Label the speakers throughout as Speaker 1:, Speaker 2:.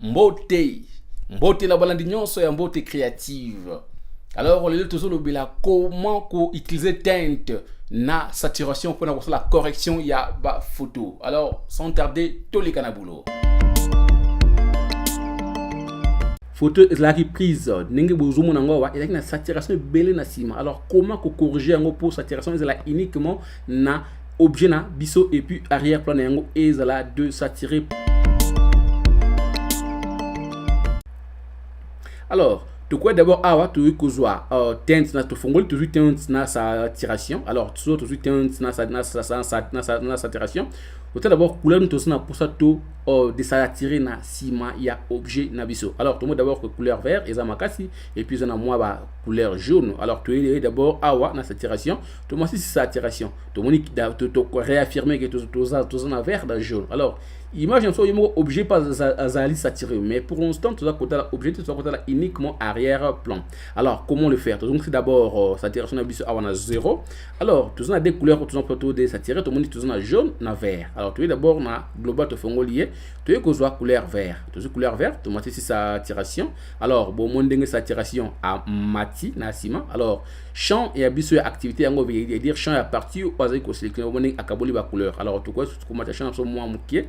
Speaker 1: Mbote. Mbote la balandi nyonso ya mbote créative. Alors, le toujours le comment utiliser teinte na saturation pour avoir la correction ya ba photo. Alors, sans tarder, tous les canabulo. Photo est la prise n'enge bozumo na ngwa et la saturation belé na sima. Alors, comment corriger ngo pour saturation est là uniquement na objet na biso et puis arrière plan yango est là de saturer. Alors, tu quoi d'abord awa tu kozwa teinte na to fongoli tu teinte na saturation. Alors, tu teinte na saturation. Tout d'abord couleur nous na pour ça tout desaturer na sima ya objet na biso. Alors, tu d'abord que couleur vert et makasi et puis on a moi ba couleur jaune. Alors, tu es d'abord awa na saturation. Tu moi si saturation. Tu monique to réaffirmer que tu na vert dans jaune. Alors, imagine so yimo objet pas azali saturé, mais pour l'instant tu dois côté l'objet tu dois côté uniquement arrière plan. Alors comment le faire? Donc c'est d'abord saturation na biso awana 0. Alors tu as des couleurs tu as plutôt des saturés, tout le monde tu as jaune na vert. Alors tu es d'abord na global to fongo lié, tu es que couleur vert. Tu as couleur vert, tu mets ici saturation. Alors bon mon dingue saturation à mati na sima. Alors champ et abisso activité yango veut dire champ à partir au azali ko sélectionner mon dingue akaboli ba couleur. Alors tu quoi tu mets champ so moi mukie.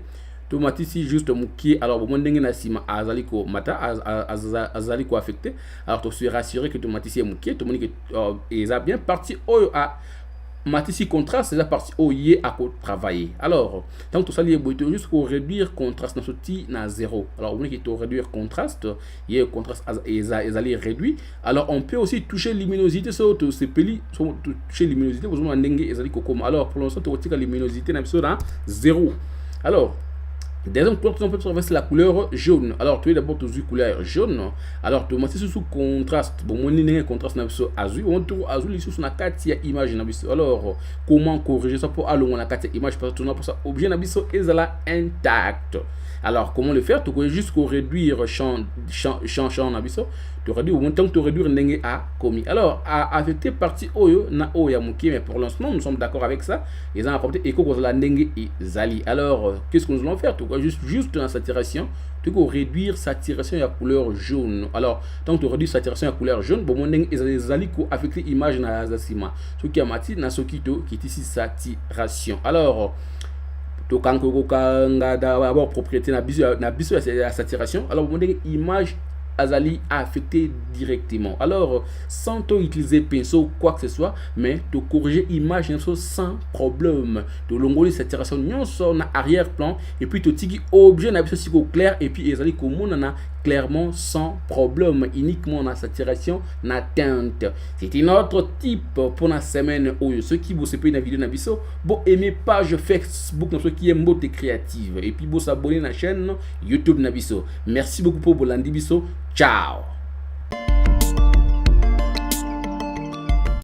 Speaker 1: Tu mets ici juste mukie. Alors bon dingue na sima azali ko mata azali ko affecté. Alors tu suis rassuré que tu mets ici mukie, tu mets que et ça bien parti au a matisi contraste c'est la partie où il est à travailler. Alors donc tout ça lié juste pour réduire contraste dans ce petit na 0. Alors on dit que réduire contraste il y a contraste et aller réduit. Alors on peut aussi toucher luminosité sur ce peli toucher luminosité vous en dengue et ali comme. Alors pour l'instant tu retires la luminosité na sur 0. Alors deuxième couleur, on peut trouver la couleur jaune. Alors, tu es d'abord toujours couleur jaune. Alors, tu mets sous contraste. Bon, mon nez contraste na biso azul. On trouve azul ici sur la carte image na biso. Alors, comment corriger ça pour aller la carte image parce que tu n'as pas ça objet na biso est là intact. Alors, comment le faire? Tu peux juste réduire champ na biso. Tu réduis au moins temps que tu réduis n'engue à commis. Alors, à affecter partie oyo na oya muki, mais pour l'instant nous sommes d'accord avec ça. Ils ont apporté écho pour la n'engue et zali. Alors, qu'est-ce que nous allons faire? Tu vois juste dans saturation, tu peux réduire saturation à couleur jaune. Alors, tant que tu réduis saturation à couleur jaune, bon mon n'engue et zali ko affecter image na zasima. Ce qui a mati na sokito qui est ici saturation. Alors, tu as d'abord propriété na biso la saturation. Alors, mon image azali affecté directement. Alors, sans utiliser pinceau ou quoi que ce soit, mais tu corriger image sans problème. Tu l'ongoli saturation nyonso na arrière-plan et puis tu tigi objet na biso clair et puis ezali comme na clairement sans problème uniquement na saturation na teinte. C'est une autre type pour la semaine où ceux qui vous s'épouillent na vidéo na biso bon aimer page Facebook dans ceux qui aiment beauté créative et puis vous s'abonner na chaîne YouTube na biso. Merci beaucoup pour Bolandi biso. Ciao.